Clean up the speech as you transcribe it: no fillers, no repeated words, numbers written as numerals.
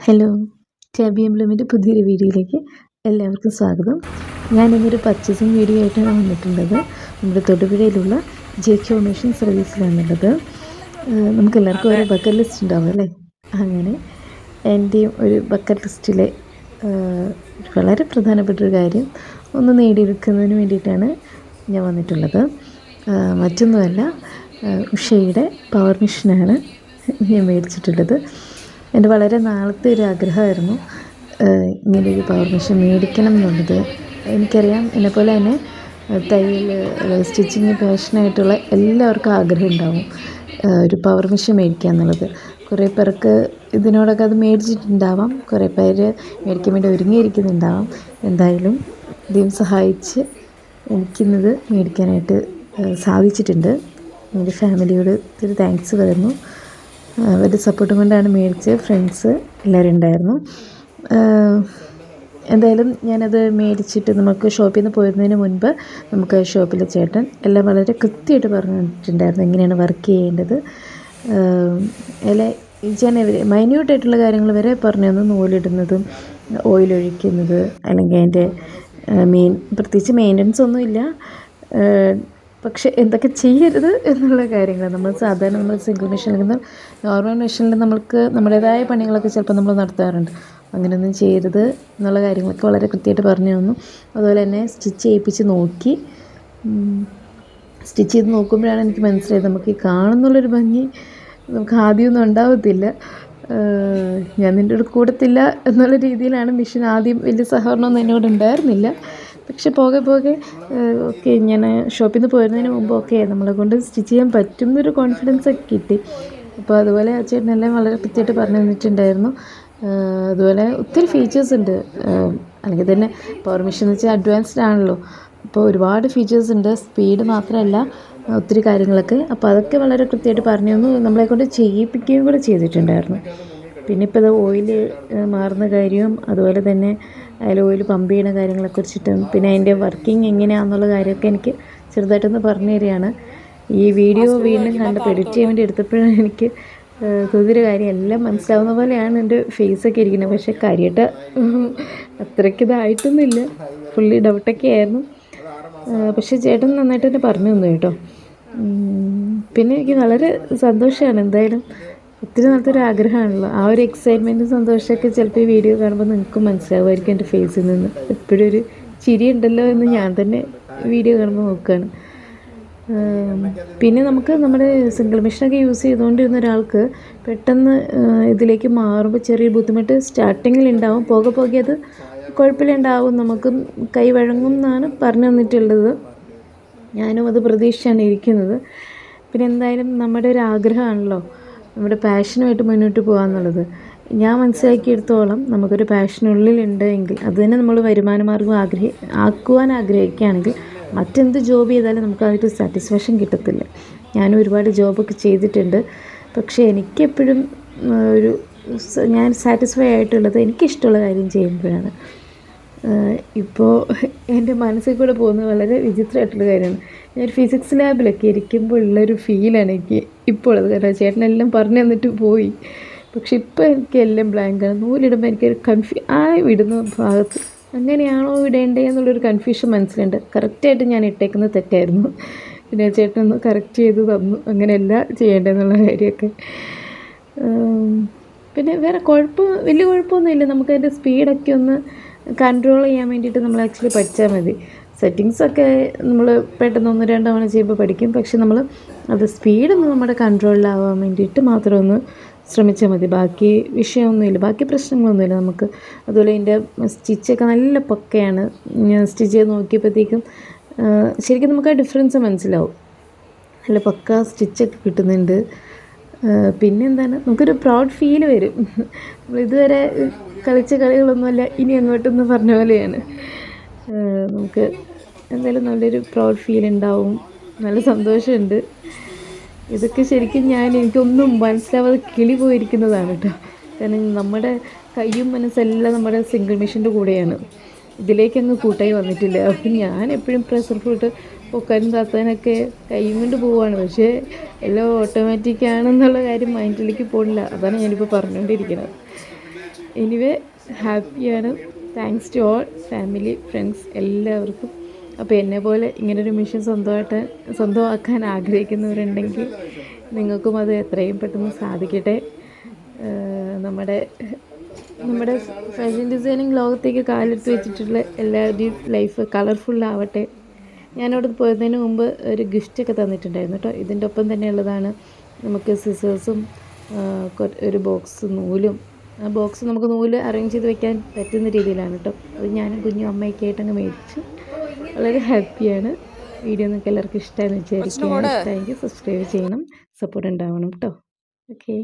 Hello, Tabby എംബ്ലമിൻ്റെ പുതിയൊരു വീഡിയോയിലേക്ക് എല്ലാവർക്കും സ്വാഗതം. ഞാനിന്നൊരു പർച്ചേസിങ് വീഡിയോ ആയിട്ടാണ് വന്നിട്ടുള്ളത്. നമ്മുടെ തൊടുപുഴയിലുള്ള ജെ.കെ മെഷീൻ സർവീസിലാണുള്ളത്. നമുക്കെല്ലാവർക്കും ഓരോ ബക്കറ്റ് ലിസ്റ്റ് ഉണ്ടാവും അല്ലേ? അങ്ങനെ എൻ്റെയും ഒരു ബക്കറ്റ് ലിസ്റ്റിലെ വളരെ പ്രധാനപ്പെട്ടൊരു കാര്യം ഒന്ന് നേടിയെടുക്കുന്നതിന് വേണ്ടിയിട്ടാണ് ഞാൻ വന്നിട്ടുള്ളത്. മറ്റൊന്നുമല്ല, ഉഷയുടെ പവർ മെഷീനാണ് ഞാൻ മേടിച്ചിട്ടുള്ളത്. എൻ്റെ വളരെ നാളത്തെ ഒരു ആഗ്രഹമായിരുന്നു ഇങ്ങനെയൊരു പവർ മെഷീൻ മേടിക്കണം എന്നുള്ളത്. എനിക്കറിയാം, എന്നെപ്പോലെ തന്നെ തയ്യൽ സ്റ്റിച്ചിങ് പാഷനായിട്ടുള്ള എല്ലാവർക്കും ആഗ്രഹം ഉണ്ടാവും ഒരു പവർ മെഷീൻ മേടിക്കുക എന്നുള്ളത്. കുറേ പേർക്ക് ഇതിനോടൊക്കെ അത് മേടിച്ചിട്ടുണ്ടാവാം, കുറേ പേര് മേടിക്കാൻ വേണ്ടി ഒരുങ്ങിയിരിക്കുന്നുണ്ടാവാം. എന്തായാലും ദൈവം സഹായിച്ച് എനിക്കിന്നത് മേടിക്കാനായിട്ട് സാധിച്ചിട്ടുണ്ട്. എൻ്റെ ഫാമിലിയോട് ഒത്തിരി താങ്ക്സ് പറയുന്നു. അവരുടെ സപ്പോർട്ടും കൊണ്ടാണ് മേടിച്ചത്. ഫ്രണ്ട്സ് എല്ലാവരും ഉണ്ടായിരുന്നു. എന്തായാലും ഞാനത് മേടിച്ചിട്ട് നമുക്ക് ഷോപ്പിൽ നിന്ന് പോരുന്നതിന് മുൻപ് നമുക്ക് ഷോപ്പിലെ ചേട്ടൻ എല്ലാം വളരെ കൃത്യമായിട്ട് പറഞ്ഞിട്ടുണ്ടായിരുന്നു എങ്ങനെയാണ് വർക്ക് ചെയ്യേണ്ടത്. മൈന്യൂട്ടായിട്ടുള്ള കാര്യങ്ങൾ വരെ പറഞ്ഞു തന്നു. നൂലിടുന്നതും ഓയിലൊഴിക്കുന്നത്, അല്ലെങ്കിൽ അതിൻ്റെ പ്രത്യേകിച്ച് മെയിൻ്റനൻസ് ഒന്നുമില്ല, പക്ഷെ എന്തൊക്കെ ചെയ്യരുത് എന്നുള്ള കാര്യങ്ങൾ. നമ്മൾ സിംഗിൾ മെഷീനിൽ നോർമൽ മെഷീനിൽ നമ്മൾക്ക് നമ്മുടേതായ പണികളൊക്കെ ചിലപ്പോൾ നമ്മൾ നടത്താറുണ്ട്. അങ്ങനെയൊന്നും ചെയ്യരുത് എന്നുള്ള കാര്യങ്ങളൊക്കെ വളരെ കൃത്യമായിട്ട് പറഞ്ഞു തന്നു. അതുപോലെ തന്നെ സ്റ്റിച്ച് ചെയ്യിപ്പിച്ച് നോക്കി. സ്റ്റിച്ച് ചെയ്ത് നോക്കുമ്പോഴാണ് എനിക്ക് മനസ്സിലായത് നമുക്ക് ഈ കാണുന്നുള്ളൊരു ഭംഗി നമുക്ക് ആദ്യമൊന്നും ഉണ്ടാവത്തില്ല. ഞാൻ നിൻ്റെ കൂടെ കൂടത്തില്ല എന്നുള്ള രീതിയിലാണ് മെഷീൻ ആദ്യം. വലിയ സഹകരണമൊന്നും എന്നോട് ഉണ്ടായിരുന്നില്ല. പക്ഷെ പോകെ ഓക്കെ, ഞാൻ ഷോപ്പിൽ നിന്ന് പോരുന്നതിന് മുമ്പ് നമ്മളെ കൊണ്ട് സ്റ്റിച്ച് ചെയ്യാൻ പറ്റുന്നൊരു കോൺഫിഡൻസൊക്കെ കിട്ടി. അപ്പോൾ അതുപോലെ ആ ചേട്ടനെല്ലാം വളരെ കൃത്യമായിട്ട് പറഞ്ഞു തന്നിട്ടുണ്ടായിരുന്നു. അതുപോലെ ഒത്തിരി ഫീച്ചേഴ്സ് ഉണ്ട്. അല്ലെങ്കിൽ തന്നെ പവർ മെഷീൻ എന്ന് വെച്ചാൽ അഡ്വാൻസ്ഡ് ആണല്ലോ. അപ്പോൾ ഒരുപാട് ഫീച്ചേഴ്സ് ഉണ്ട്. സ്പീഡ് മാത്രമല്ല, ഒത്തിരി കാര്യങ്ങളൊക്കെ. അപ്പോൾ അതൊക്കെ വളരെ കൃത്യമായിട്ട് പറഞ്ഞു തന്നു. നമ്മളെ കൊണ്ട് ചെയ്യിപ്പിക്കുകയും കൂടെ ചെയ്തിട്ടുണ്ടായിരുന്നു. പിന്നെ ഇപ്പോൾ ഇത് ഓയിൽ മാറുന്ന കാര്യവും അതുപോലെ തന്നെ അതിൽ ഓയിൽ പമ്പ് ചെയ്യുന്ന കാര്യങ്ങളെ കുറിച്ചിട്ടും പിന്നെ അതിൻ്റെ വർക്കിംഗ് എങ്ങനെയാണെന്നുള്ള കാര്യമൊക്കെ എനിക്ക് ചെറുതായിട്ടൊന്ന് പറഞ്ഞു തരികയാണ്. ഈ വീഡിയോ വീണ്ടും കണ്ടപ്പോൾ എഡിറ്റ് ചെയ്യാൻ വേണ്ടി എടുത്തപ്പോഴാണ് എനിക്ക് തോന്നിയൊരു കാര്യം എല്ലാം മനസ്സിലാവുന്ന പോലെയാണ് എൻ്റെ ഫേസൊക്കെ ഇരിക്കുന്നത്. പക്ഷേ കാര്യമായിട്ട് അത്രയ്ക്ക് ഇതായിട്ടൊന്നുമില്ല, ഫുള്ളി ഡൗട്ടൊക്കെ ആയിരുന്നു. പക്ഷേ ചേട്ടൻ നന്നായിട്ട് തന്നെ പറഞ്ഞു തന്നു കേട്ടോ. പിന്നെ എനിക്ക് വളരെ സന്തോഷമാണ്. എന്തായാലും ഒത്തിരി നാളത്തൊരു ആഗ്രഹമാണല്ലോ. ആ ഒരു എക്സൈറ്റ്മെൻറ്റും സന്തോഷമൊക്കെ ചിലപ്പോൾ ഈ വീഡിയോ കാണുമ്പോൾ നിങ്ങൾക്കും മനസ്സിലാവുമായിരിക്കും. എൻ്റെ ഫേസിൽ നിന്ന് എപ്പോഴും ഒരു ചിരി ഉണ്ടല്ലോ എന്ന് ഞാൻ തന്നെ വീഡിയോ കാണുമ്പോൾ നോക്കുകയാണ്. പിന്നെ നമുക്ക് നമ്മുടെ സിംഗിൾ മെഷീനൊക്കെ യൂസ് ചെയ്തുകൊണ്ടിരുന്ന ഒരാൾക്ക് പെട്ടെന്ന് ഇതിലേക്ക് മാറുമ്പോൾ ചെറിയ ബുദ്ധിമുട്ട് സ്റ്റാർട്ടിങ്ങിൽ ഉണ്ടാവും. പോകെ അത് കുഴപ്പമില്ലാണ്ടാവും, നമുക്ക് കൈ വഴങ്ങും എന്നാണ് പറഞ്ഞു തന്നിട്ടുള്ളത്. ഞാനും അത് പ്രതീക്ഷിച്ചാണ് ഇരിക്കുന്നത്. പിന്നെ എന്തായാലും നമ്മുടെ ഒരു ആഗ്രഹമാണല്ലോ നമ്മുടെ പാഷനുമായിട്ട് മുന്നോട്ട് പോകാമെന്നുള്ളത്. ഞാൻ മനസ്സിലാക്കിയെടുത്തോളം നമുക്കൊരു പാഷനുള്ളിലുണ്ട് എങ്കിൽ അത് തന്നെ നമ്മൾ വരുമാന മാർഗ്ഗം ആക്കുവാൻ ആഗ്രഹിക്കുകയാണെങ്കിൽ മറ്റെന്ത് ജോബ് ചെയ്താലും നമുക്ക് അതിൻ്റെ സാറ്റിസ്ഫാക്ഷൻ കിട്ടത്തില്ല. ഞാനും ഒരുപാട് ജോബൊക്കെ ചെയ്തിട്ടുണ്ട്. പക്ഷേ എനിക്കെപ്പോഴും ഞാൻ സാറ്റിസ്ഫൈ ആയിട്ടുള്ളത് എനിക്കിഷ്ടമുള്ള കാര്യം ചെയ്യുമ്പോഴാണ്. ഇപ്പോൾ എൻ്റെ മനസ്സിൽ കൂടെ പോകുന്നത് വളരെ വിചിത്രമായിട്ടുള്ള കാര്യമാണ്. ഞാൻ ഫിസിക്സ് ലാബിലൊക്കെ ഇരിക്കുമ്പോൾ ഉള്ളൊരു ഫീലാണ് എനിക്ക് ഇപ്പോൾ അത്. കാരണം ചേട്ടനെല്ലാം പറഞ്ഞു തന്നിട്ട് പോയി. പക്ഷെ ഇപ്പോൾ എനിക്ക് എല്ലാം ബ്ലാങ്കാണ്. നൂലിടുമ്പോൾ എനിക്കൊരു വിടുന്ന ഭാഗത്ത് അങ്ങനെയാണോ ഇടേണ്ടേ എന്നുള്ളൊരു കൺഫ്യൂഷൻ മനസ്സിലുണ്ട്. കറക്റ്റായിട്ട് ഞാൻ ഇട്ടേക്കുന്നത് തെറ്റായിരുന്നു. പിന്നെ ചേട്ടനൊന്ന് കറക്റ്റ് ചെയ്ത് തന്നു അങ്ങനെയല്ല ചെയ്യേണ്ടതെന്നുള്ള കാര്യമൊക്കെ. പിന്നെ വേറെ വലിയ കുഴപ്പമൊന്നുമില്ല. നമുക്കതിൻ്റെ സ്പീഡൊക്കെ ഒന്ന് കൺട്രോൾ ചെയ്യാൻ വേണ്ടിയിട്ട് നമ്മൾ ആക്ച്വലി പഠിച്ചാൽ മതി. സെറ്റിങ്സൊക്കെ നമ്മൾ പെട്ടെന്ന് 1-2 തവണ ചെയ്യുമ്പോൾ പഠിക്കും. പക്ഷെ നമ്മൾ അത് സ്പീഡൊന്ന് നമ്മുടെ കൺട്രോളിലാവാൻ വേണ്ടിയിട്ട് മാത്രം ഒന്ന് ശ്രമിച്ചാൽ മതി. ബാക്കി വിഷയമൊന്നുമില്ല, ബാക്കി പ്രശ്നങ്ങളൊന്നുമില്ല നമുക്ക്. അതുപോലെ അതിൻ്റെ സ്റ്റിച്ചൊക്കെ നല്ല പക്കയാണ്. സ്റ്റിച്ച് ചെയ്ത് നോക്കിയപ്പോഴത്തേക്കും ശരിക്കും നമുക്ക് ആ ഡിഫറൻസ് മനസ്സിലാവും. നല്ല പക്ക സ്റ്റിച്ചൊക്കെ കിട്ടുന്നുണ്ട്. പിന്നെ എന്താണ്, നമുക്കൊരു പ്രൗഡ് ഫീൽ വരും. നമ്മളിതുവരെ കളിച്ച കളികളൊന്നുമല്ല ഇനി അങ്ങോട്ടെന്ന് പറഞ്ഞ പോലെയാണ്. നമുക്ക് എന്തായാലും നല്ലൊരു പ്രൗഡ് ഫീൽ ഉണ്ടാവും, നല്ല സന്തോഷമുണ്ട്. ഇതൊക്കെ ശരിക്കും എനിക്കൊന്നും മനസ്സിലാവാതെ കിളി പോയിരിക്കുന്നതാണ് കേട്ടോ. കാരണം നമ്മുടെ കയ്യും മനസ്സെല്ലാം നമ്മുടെ സിംഗിൾ മെഷീൻ്റെ കൂടെയാണ്. ഇതിലേക്കങ്ങ് കൂട്ടായി വന്നിട്ടില്ല. അപ്പം ഞാൻ എപ്പോഴും പ്രഷർ ഫുഡ് പൊക്കാനും താത്താനൊക്കെ കൈയും കൊണ്ട് പോവുകയാണ്. പക്ഷേ എല്ലാം ഓട്ടോമാറ്റിക് ആണെന്നുള്ള കാര്യം മൈൻഡിലേക്ക് പോകില്ല. അതാണ് ഞാനിപ്പോൾ പറഞ്ഞുകൊണ്ടിരിക്കുന്നത്. എനിവേ ഹാപ്പിയാണ്. Thanks to all family friends എല്ലാവർക്കും. അപ്പോൾ എന്നെ പോലെ ഇങ്ങനൊരു മെഷീൻ സ്വന്തമാക്കാൻ ആഗ്രഹിക്കുന്നവരുണ്ടെങ്കിൽ നിങ്ങൾക്കും അത് എത്രയും പെട്ടെന്ന് സാധിക്കട്ടെ. നമ്മുടെ നമ്മുടെ ഫാഷൻ ഡിസൈനിങ് ലോകത്തേക്ക് കാലെടുത്ത് വെച്ചിട്ടുള്ള എല്ലാവരുടെയും ലൈഫ് കളർഫുള്ളാവട്ടെ. ഞാനവിടെ പോയതിന് മുമ്പ് ഒരു ഗിഫ്റ്റൊക്കെ തന്നിട്ടുണ്ടായിരുന്നു കേട്ടോ. ഇതിൻ്റെ ഒപ്പം തന്നെയുള്ളതാണ് നമുക്ക് സിസേഴ്സും ഒരു ബോക്സ് നൂലും. ആ ബോക്സ് നമുക്ക് നൂല് അറേഞ്ച് ചെയ്ത് വെക്കാൻ പറ്റുന്ന രീതിയിലാണ് കേട്ടോ. അത് ഞാനും കുഞ്ഞും അമ്മയൊക്കെ ആയിട്ടങ്ങ് മേടിച്ചു. വളരെ ഹാപ്പിയാണ്. വീഡിയോ നിങ്ങൾക്ക് എല്ലാവർക്കും ഇഷ്ടമായെന്ന് വിചാരിക്കുകയാണ്. ഇഷ്ടമായെങ്കിൽ സബ്സ്ക്രൈബ് ചെയ്യണം, സപ്പോർട്ട് ഉണ്ടാവണം കേട്ടോ. ഓക്കെ.